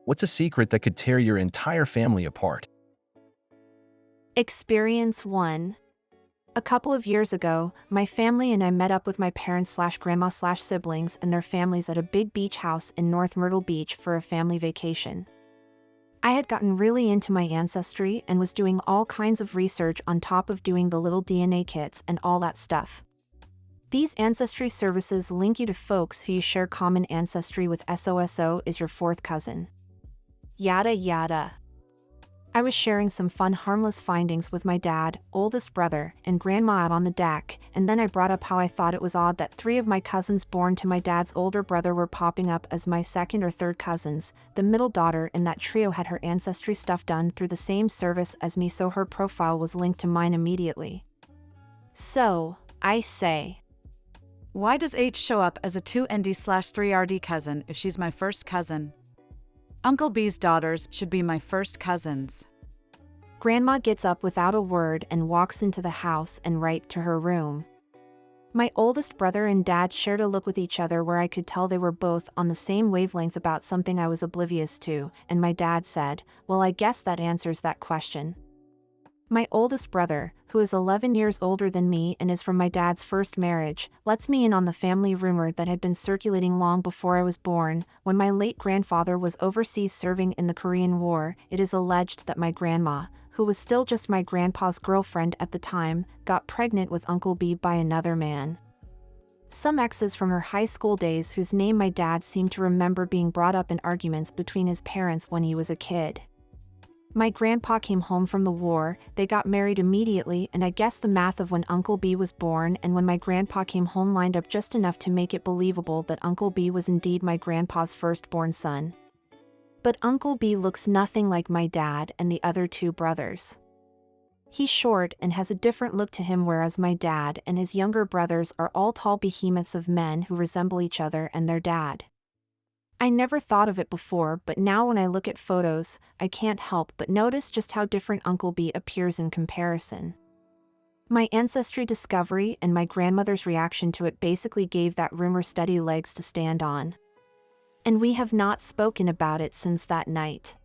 What's a secret that could tear your entire family apart? Experience 1. A couple of years ago, my family and I met up with my parents/grandma/siblings and their families at a big beach house in North Myrtle Beach for a family vacation. I had gotten really into my ancestry and was doing all kinds of research on top of doing the little DNA kits and all that stuff. These ancestry services link you to folks who you share common ancestry with. SOSO is your fourth cousin. Yada yada. I was sharing some fun harmless findings with my dad, oldest brother, and grandma out on the deck, and then I brought up how I thought it was odd that 3 of my cousins born to my dad's older brother were popping up as my second or third cousins. The middle daughter in that trio had her ancestry stuff done through the same service as me, so her profile was linked to mine immediately. So, I say, why does H show up as a 2ND/3RD cousin if she's my first cousin? Uncle B's daughters should be my first cousins. Grandma gets up without a word and walks into the house and right to her room. My oldest brother and dad shared a look with each other where I could tell they were both on the same wavelength about something I was oblivious to, and my dad said, "Well, I guess that answers that question." My oldest brother, who is 11 years older than me and is from my dad's first marriage, lets me in on the family rumor that had been circulating long before I was born. When my late grandfather was overseas serving in the Korean War, it is alleged that my grandma, who was still just my grandpa's girlfriend at the time, got pregnant with Uncle B by another man. Some exes from her high school days whose name my dad seemed to remember being brought up in arguments between his parents when he was a kid. My grandpa came home from the war, they got married immediately, and I guess the math of when Uncle B was born and when my grandpa came home lined up just enough to make it believable that Uncle B was indeed my grandpa's firstborn son. But Uncle B looks nothing like my dad and the other 2 brothers. He's short and has a different look to him, whereas my dad and his younger brothers are all tall behemoths of men who resemble each other and their dad. I never thought of it before, but now when I look at photos, I can't help but notice just how different Uncle B appears in comparison. My ancestry discovery and my grandmother's reaction to it basically gave that rumor steady legs to stand on. And we have not spoken about it since that night.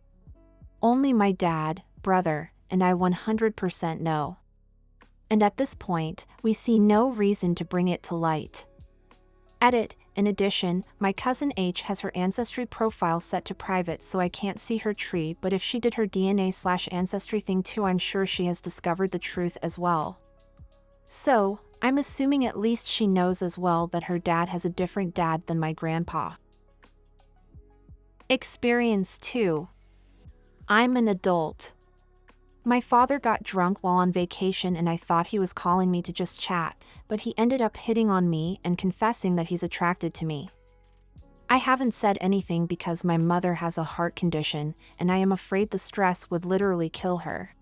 Only my dad, brother, and I 100% know. And at this point, we see no reason to bring it to light. Edit. In addition, my cousin H has her ancestry profile set to private, so I can't see her tree, but if she did her DNA/ancestry thing too, I'm sure she has discovered the truth as well. So, I'm assuming at least she knows as well that her dad has a different dad than my grandpa. Experience 2. I'm an adult. My father got drunk while on vacation and I thought he was calling me to just chat, but he ended up hitting on me and confessing that he's attracted to me. I haven't said anything because my mother has a heart condition and I am afraid the stress would literally kill her.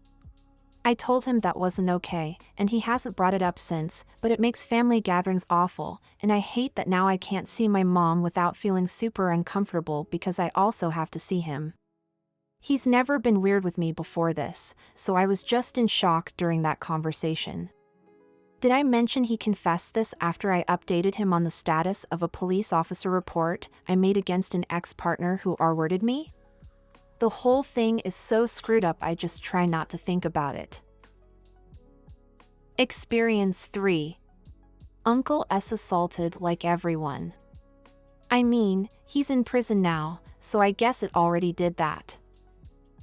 I told him that wasn't okay, and he hasn't brought it up since, but it makes family gatherings awful, and I hate that now I can't see my mom without feeling super uncomfortable because I also have to see him. He's never been weird with me before this, so I was just in shock during that conversation. Did I mention he confessed this after I updated him on the status of a police officer report I made against an ex-partner who R-worded me? The whole thing is so screwed up I just try not to think about it. Experience 3. Uncle S assaulted like everyone. I mean, he's in prison now, so I guess it already did that.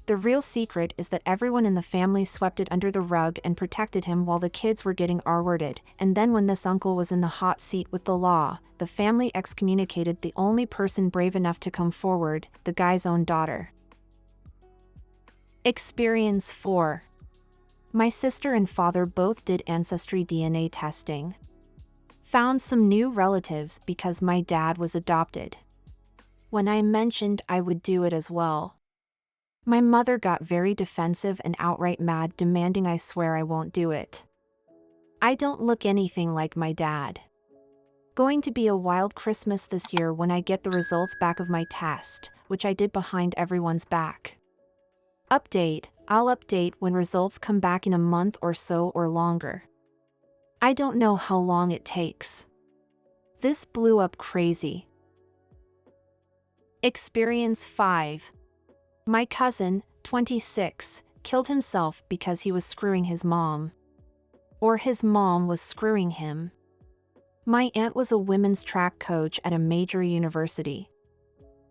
The real secret is that everyone in the family swept it under the rug and protected him while the kids were getting R-worded, and then when this uncle was in the hot seat with the law, the family excommunicated the only person brave enough to come forward, the guy's own daughter. Experience 4. My sister and father both did ancestry DNA testing. Found some new relatives because my dad was adopted. When I mentioned I would do it as well, my mother got very defensive and outright mad, demanding I swear I won't do it. I don't look anything like my dad. Going to be a wild Christmas this year when I get the results back of my test, which I did behind everyone's back. Update: I'll update when results come back in a month or so or longer. I don't know how long it takes. This blew up crazy. Experience 5. My cousin, 26, killed himself because he was screwing his mom. Or his mom was screwing him. My aunt was a women's track coach at a major university.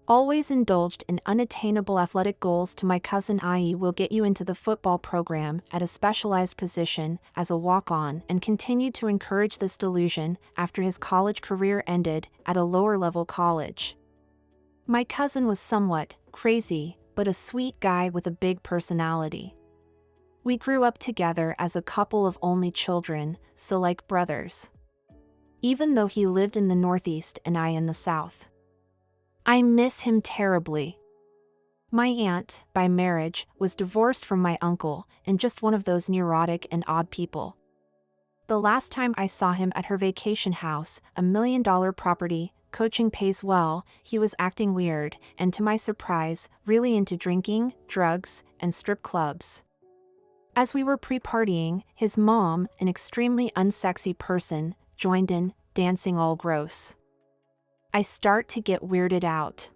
Always indulged in unattainable athletic goals to my cousin, i.e. will get you into the football program at a specialized position as a walk-on, and continued to encourage this delusion after his college career ended at a lower-level college. My cousin was somewhat crazy, but a sweet guy with a big personality. We grew up together as a couple of only children, so like brothers. Even though he lived in the Northeast and I in the South. I miss him terribly. My aunt, by marriage, was divorced from my uncle, and just one of those neurotic and odd people. The last time I saw him at her vacation house, $1 million property, coaching pays well, he was acting weird, and to my surprise, really into drinking, drugs, and strip clubs. As we were pre-partying, his mom, an extremely unsexy person, joined in, dancing all gross. I start to get weirded out.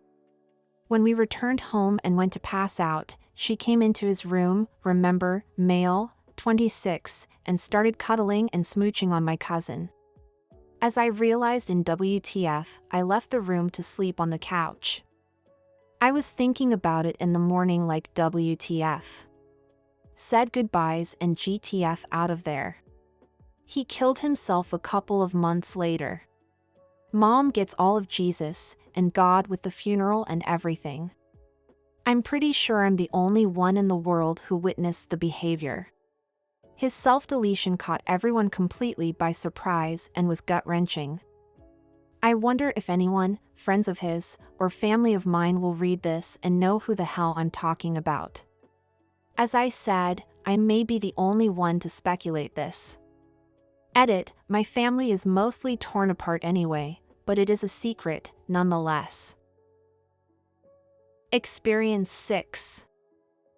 When we returned home and went to pass out, she came into his room, remember, male, 26, and started cuddling and smooching on my cousin. As I realized in WTF, I left the room to sleep on the couch. I was thinking about it in the morning like WTF. Said goodbyes and GTF out of there. He killed himself a couple of months later. Mom gets all of Jesus and God with the funeral and everything. I'm pretty sure I'm the only one in the world who witnessed the behavior. His self-deletion caught everyone completely by surprise and was gut-wrenching. I wonder if anyone, friends of his, or family of mine will read this and know who the hell I'm talking about. As I said, I may be the only one to speculate this. Edit, my family is mostly torn apart anyway, but it is a secret, nonetheless. Experience 6.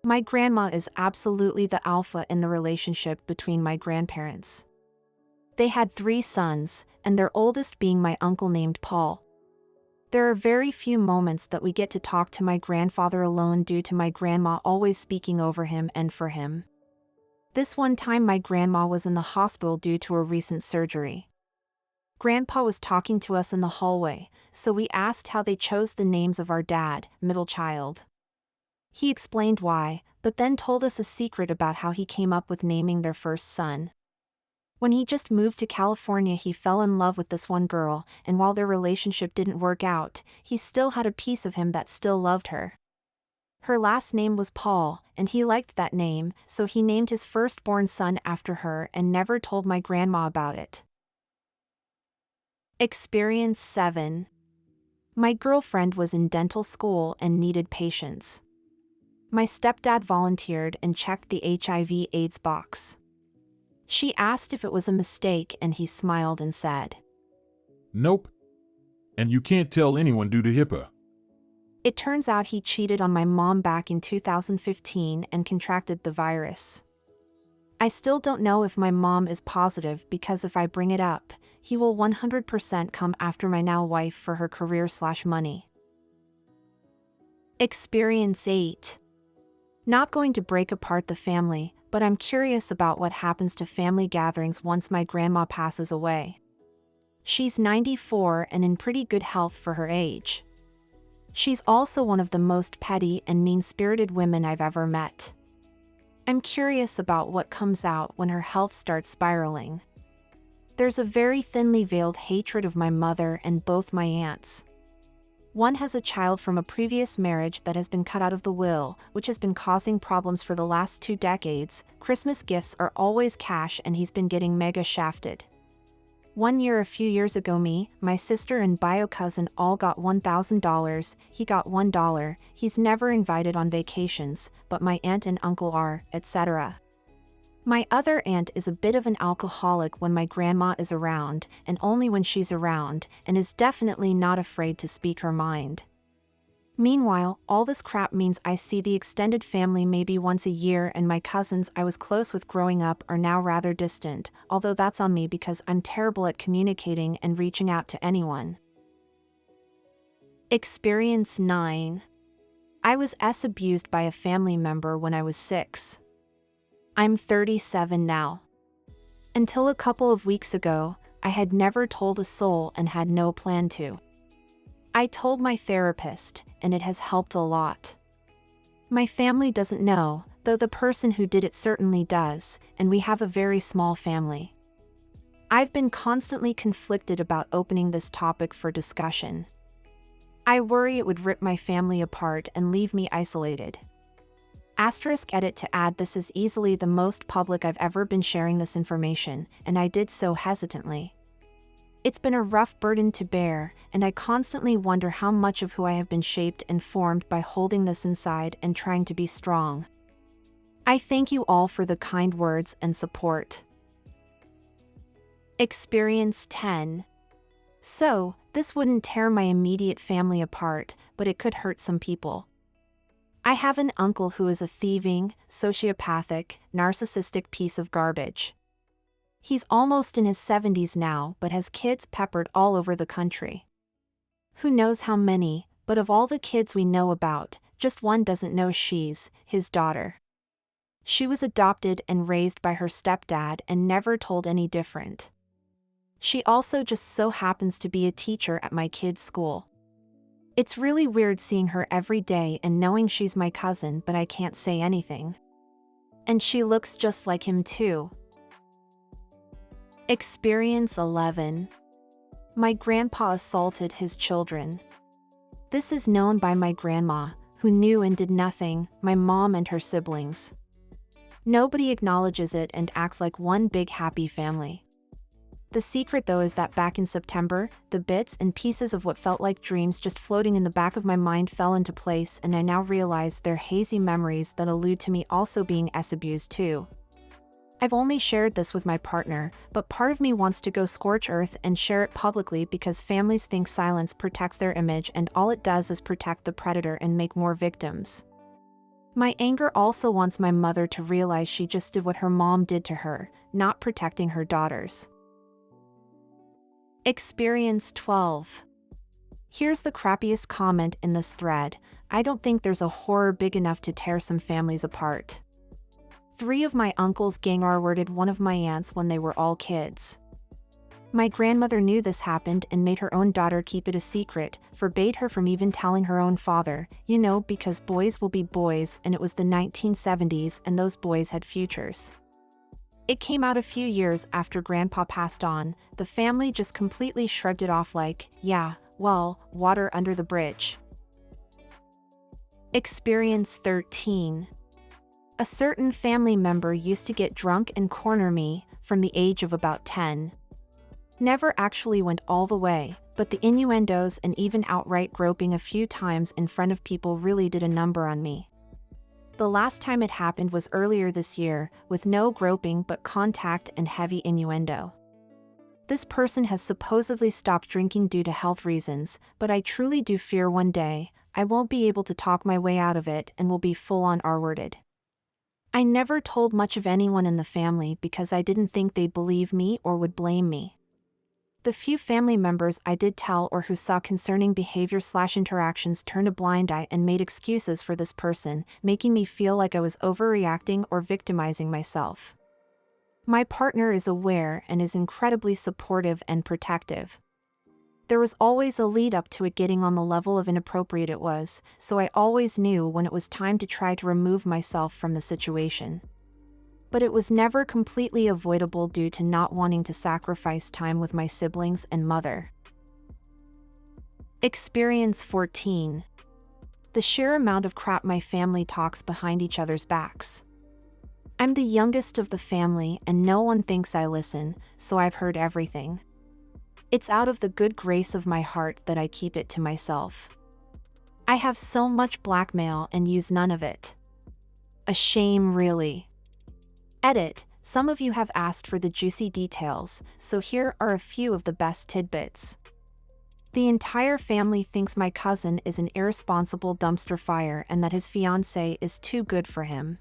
My grandma is absolutely the alpha in the relationship between my grandparents. They had 3 sons, and their oldest being my uncle named Paul. There are very few moments that we get to talk to my grandfather alone due to my grandma always speaking over him and for him. This one time my grandma was in the hospital due to a recent surgery. Grandpa was talking to us in the hallway, so we asked how they chose the names of our dad, middle child. He explained why, but then told us a secret about how he came up with naming their first son. When he just moved to California, he fell in love with this one girl, and while their relationship didn't work out, he still had a piece of him that still loved her. Her last name was Paul, and he liked that name, so he named his firstborn son after her and never told my grandma about it. Experience 7. My girlfriend was in dental school and needed patience. My stepdad volunteered and checked the HIV/AIDS box. She asked if it was a mistake and he smiled and said, "Nope. And you can't tell anyone due to HIPAA." It turns out he cheated on my mom back in 2015 and contracted the virus. I still don't know if my mom is positive because if I bring it up, he will 100% come after my now wife for her career/money. Experience 8. Not going to break apart the family, but I'm curious about what happens to family gatherings once my grandma passes away. She's 94 and in pretty good health for her age. She's also one of the most petty and mean-spirited women I've ever met. I'm curious about what comes out when her health starts spiraling. There's a very thinly veiled hatred of my mother and both my aunts. One has a child from a previous marriage that has been cut out of the will, which has been causing problems for the last 2 decades. Christmas gifts are always cash and he's been getting mega shafted. One year a few years ago me, my sister and bio cousin all got $1,000, he got $1, he's never invited on vacations, but my aunt and uncle are, etc. My other aunt is a bit of an alcoholic when my grandma is around, and only when she's around, and is definitely not afraid to speak her mind. Meanwhile, all this crap means I see the extended family maybe once a year and my cousins I was close with growing up are now rather distant, although that's on me because I'm terrible at communicating and reaching out to anyone. Experience 9. I was abused by a family member when I was 6. I'm 37 now. Until a couple of weeks ago, I had never told a soul and had no plan to. I told my therapist, and it has helped a lot. My family doesn't know, though the person who did it certainly does, and we have a very small family. I've been constantly conflicted about opening this topic for discussion. I worry it would rip my family apart and leave me isolated. Edit to add, this is easily the most public I've ever been sharing this information, and I did so hesitantly. It's been a rough burden to bear, and I constantly wonder how much of who I have been shaped and formed by holding this inside and trying to be strong. I thank you all for the kind words and support. Experience 10. So, this wouldn't tear my immediate family apart, but it could hurt some people. I have an uncle who is a thieving, sociopathic, narcissistic piece of garbage. He's almost in his 70s now, but has kids peppered all over the country. Who knows how many, but of all the kids we know about, just one doesn't know she's his daughter. She was adopted and raised by her stepdad and never told any different. She also just so happens to be a teacher at my kid's school. It's really weird seeing her every day and knowing she's my cousin, but I can't say anything. And she looks just like him too. Experience 11. My grandpa assaulted his children. This is known by my grandma, who knew and did nothing, my mom and her siblings. Nobody acknowledges it and acts like one big happy family. The secret though is that back in September, the bits and pieces of what felt like dreams just floating in the back of my mind fell into place, and I now realize they're hazy memories that allude to me also being abused too. I've only shared this with my partner, but part of me wants to go scorch earth and share it publicly because families think silence protects their image, and all it does is protect the predator and make more victims. My anger also wants my mother to realize she just did what her mom did to her, not protecting her daughters. Experience 12. Here's the crappiest comment in this thread. I don't think there's a horror big enough to tear some families apart. 3 of my uncles gang R-worded one of my aunts when they were all kids. My grandmother knew this happened and made her own daughter keep it a secret, forbade her from even telling her own father, because boys will be boys, and it was the 1970s and those boys had futures. It came out a few years after Grandpa passed on. The family just completely shrugged it off like, yeah, well, water under the bridge. Experience 13. A certain family member used to get drunk and corner me, from the age of about 10. Never actually went all the way, but the innuendos and even outright groping a few times in front of people really did a number on me. The last time it happened was earlier this year, with no groping but contact and heavy innuendo. This person has supposedly stopped drinking due to health reasons, but I truly do fear one day I won't be able to talk my way out of it and will be full-on R-worded. I never told much of anyone in the family because I didn't think they'd believe me or would blame me. The few family members I did tell or who saw concerning behavior/interactions turned a blind eye and made excuses for this person, making me feel like I was overreacting or victimizing myself. My partner is aware and is incredibly supportive and protective. There was always a lead up to it getting on the level of inappropriate it was, so I always knew when it was time to try to remove myself from the situation. But it was never completely avoidable due to not wanting to sacrifice time with my siblings and mother. Experience 14. The sheer amount of crap my family talks behind each other's backs. I'm the youngest of the family and no one thinks I listen, so I've heard everything. It's out of the good grace of my heart that I keep it to myself. I have so much blackmail and use none of it. A shame, really. Edit. Some of you have asked for the juicy details, so here are a few of the best tidbits. The entire family thinks my cousin is an irresponsible dumpster fire and that his fiancée is too good for him.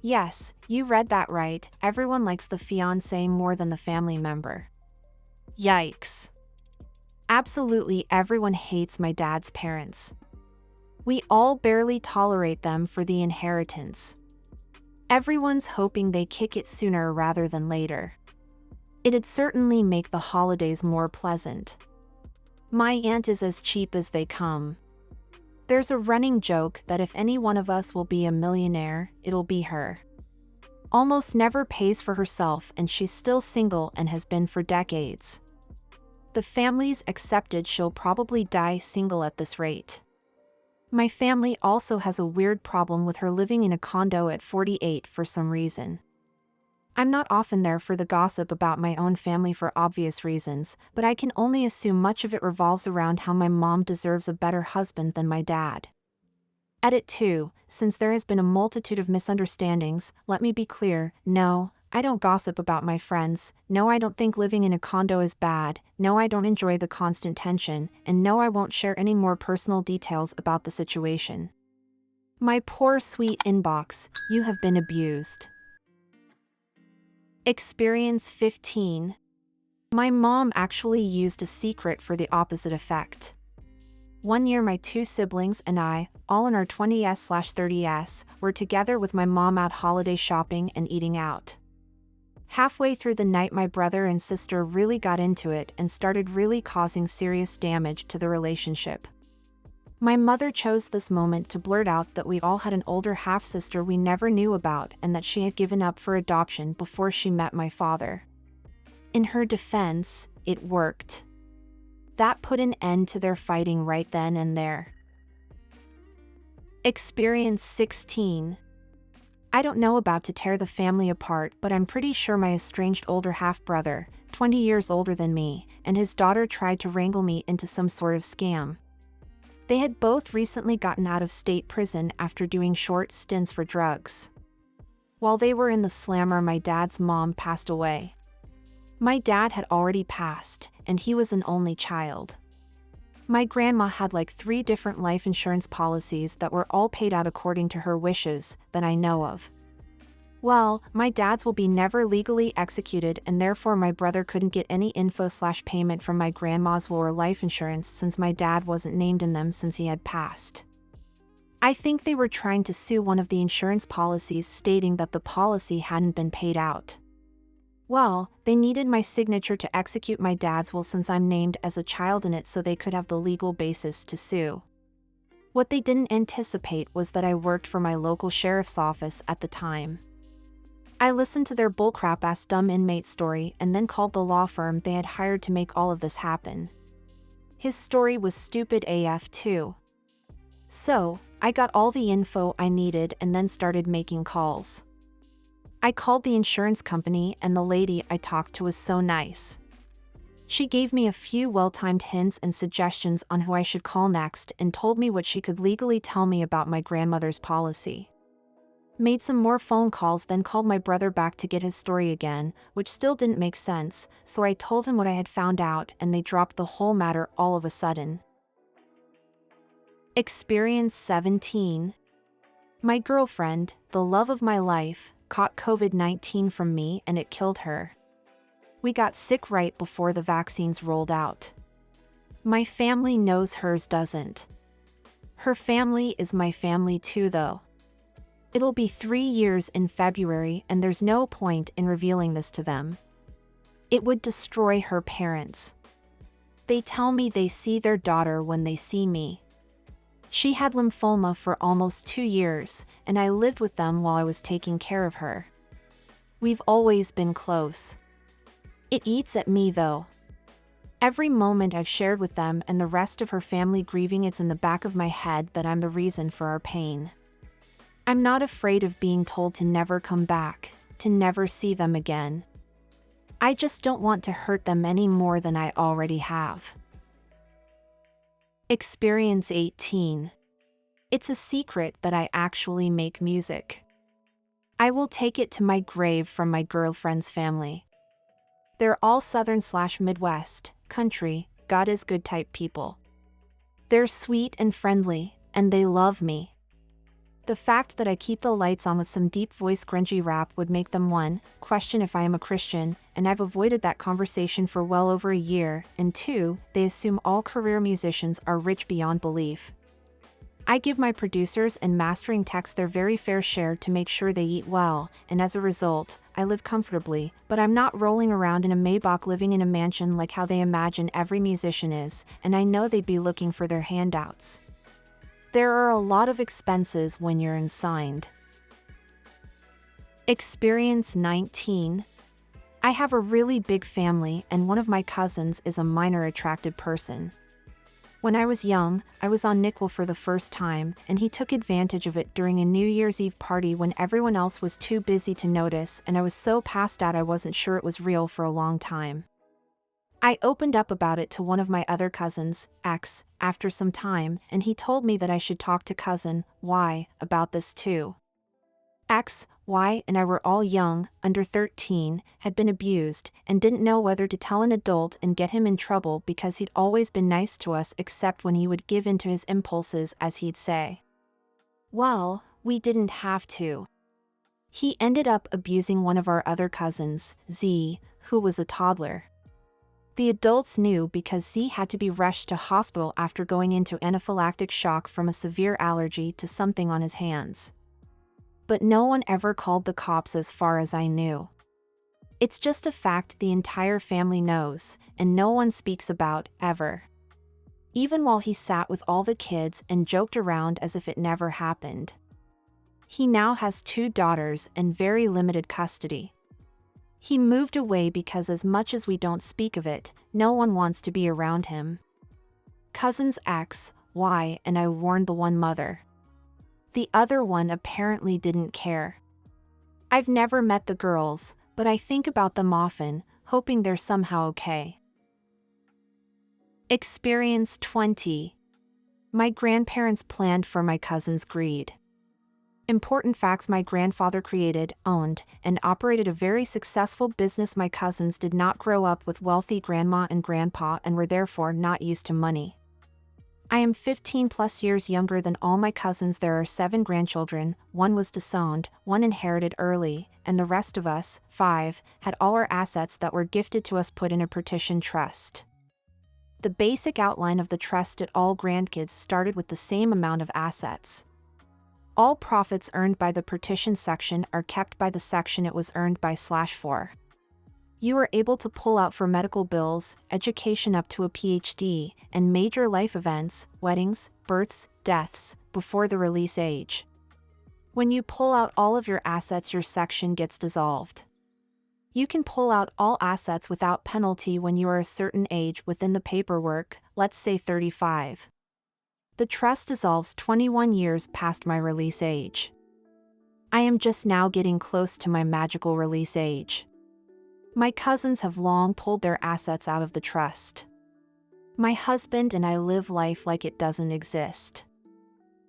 Yes, you read that right, everyone likes the fiancé more than the family member. Yikes. Absolutely everyone hates my dad's parents. We all barely tolerate them for the inheritance. Everyone's hoping they kick it sooner rather than later. It'd certainly make the holidays more pleasant. My aunt is as cheap as they come. There's a running joke that if any one of us will be a millionaire, it'll be her. Almost never pays for herself, and she's still single and has been for decades. The family's accepted she'll probably die single at this rate. My family also has a weird problem with her living in a condo at 48 for some reason. I'm not often there for the gossip about my own family for obvious reasons, but I can only assume much of it revolves around how my mom deserves a better husband than my dad. At it too, since there has been a multitude of misunderstandings, let me be clear, no, I don't gossip about my friends, no I don't think living in a condo is bad, no I don't enjoy the constant tension, and no I won't share any more personal details about the situation. My poor sweet inbox, you have been abused. Experience 15. My mom actually used a secret for the opposite effect. One year my two siblings and I, all in our 20s/30s, were together with my mom out holiday shopping and eating out. Halfway through the night my brother and sister really got into it and started really causing serious damage to the relationship. My mother chose this moment to blurt out that we all had an older half-sister we never knew about and that she had given up for adoption before she met my father. In her defense, it worked. That put an end to their fighting right then and there. Experience 16. I don't know about to tear the family apart, but I'm pretty sure my estranged older half-brother, 20 years older than me, and his daughter tried to wrangle me into some sort of scam. They had both recently gotten out of state prison after doing short stints for drugs. While they were in the slammer, my dad's mom passed away. My dad had already passed, and he was an only child. My grandma had like 3 different life insurance policies that were all paid out according to her wishes, that I know of. Well, my dad's will be never legally executed, and therefore my brother couldn't get any info/payment from my grandma's will or life insurance since my dad wasn't named in them since he had passed. I think they were trying to sue one of the insurance policies stating that the policy hadn't been paid out. Well, they needed my signature to execute my dad's will since I'm named as a child in it so they could have the legal basis to sue. What they didn't anticipate was that I worked for my local sheriff's office at the time. I listened to their bullcrap-ass dumb inmate story and then called the law firm they had hired to make all of this happen. His story was stupid AF too. So, I got all the info I needed and then started making calls. I called the insurance company and the lady I talked to was so nice. She gave me a few well-timed hints and suggestions on who I should call next and told me what she could legally tell me about my grandmother's policy. Made some more phone calls, then called my brother back to get his story again, which still didn't make sense, so I told him what I had found out and they dropped the whole matter all of a sudden. Experience 17. My girlfriend, the love of my life, caught COVID-19 from me and it killed her. We got sick right before the vaccines rolled out. My family knows hers doesn't. Her family is my family too though. It'll be 3 years in February and there's no point in revealing this to them. It would destroy her parents. They tell me they see their daughter when they see me. She had lymphoma for almost 2 years, and I lived with them while I was taking care of her. We've always been close. It eats at me though. Every moment I've shared with them and the rest of her family grieving, it's in the back of my head that I'm the reason for our pain. I'm not afraid of being told to never come back, to never see them again. I just don't want to hurt them any more than I already have. Experience 18. It's a secret that I actually make music. I will take it to my grave from my girlfriend's family. They're all Southern/Midwest, country, God is good type people. They're sweet and friendly, and they love me. The fact that I keep the lights on with some deep voice grungy rap would make them 1, question if I am a Christian, and I've avoided that conversation for well over a year, and 2, they assume all career musicians are rich beyond belief. I give my producers and mastering techs their very fair share to make sure they eat well, and as a result, I live comfortably, but I'm not rolling around in a Maybach living in a mansion like how they imagine every musician is, and I know they'd be looking for their handouts. There are a lot of expenses when you're unsigned. Experience 19. I have a really big family, and one of my cousins is a minor attracted person. When I was young, I was on Nickel for the first time, and he took advantage of it during a New Year's Eve party when everyone else was too busy to notice, and I was so passed out I wasn't sure it was real for a long time. I opened up about it to one of my other cousins, X, after some time, and he told me that I should talk to cousin Y about this too. X, Y, and I were all young, under 13, had been abused, and didn't know whether to tell an adult and get him in trouble because he'd always been nice to us except when he would give in to his impulses, as he'd say. Well, we didn't have to. He ended up abusing one of our other cousins, Z, who was a toddler. The adults knew because Z had to be rushed to hospital after going into anaphylactic shock from a severe allergy to something on his hands. But no one ever called the cops as far as I knew. It's just a fact the entire family knows, and no one speaks about, ever. Even while he sat with all the kids and joked around as if it never happened. He now has 2 daughters and very limited custody. He moved away because as much as we don't speak of it, no one wants to be around him. Cousins X, Y, and I warned the one mother. The other one apparently didn't care. I've never met the girls, but I think about them often, hoping they're somehow okay. Experience 20. My grandparents planned for my cousin's greed. Important facts: my grandfather created, owned, and operated a very successful business. My cousins did not grow up with wealthy grandma and grandpa and were therefore not used to money. I am 15 plus years younger than all my cousins. There are 7 grandchildren, 1 was disowned, 1 inherited early, and the rest of us, 5, had all our assets that were gifted to us put in a partition trust. The basic outline of the trust at all grandkids started with the same amount of assets. All profits earned by the partition section are kept by the section it was earned by /4. You are able to pull out for medical bills, education up to a PhD, and major life events, weddings, births, deaths, before the release age. When you pull out all of your assets, your section gets dissolved. You can pull out all assets without penalty when you are a certain age within the paperwork, let's say 35. The trust dissolves 21 years past my release age. I am just now getting close to my magical release age. My cousins have long pulled their assets out of the trust. My husband and I live life like it doesn't exist.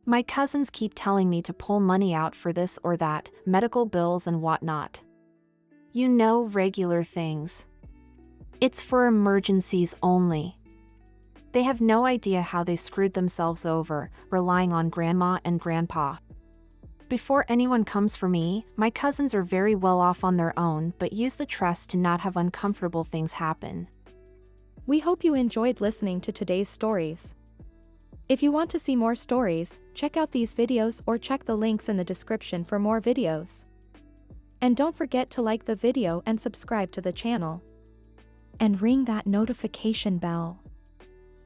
My cousins keep telling me to pull money out for this or that, medical bills and whatnot. You know, regular things. It's for emergencies only. They have no idea how they screwed themselves over, relying on grandma and grandpa. Before anyone comes for me, my cousins are very well off on their own but use the trust to not have uncomfortable things happen. We hope you enjoyed listening to today's stories. If you want to see more stories, check out these videos or check the links in the description for more videos. And don't forget to like the video and subscribe to the channel. And ring that notification bell.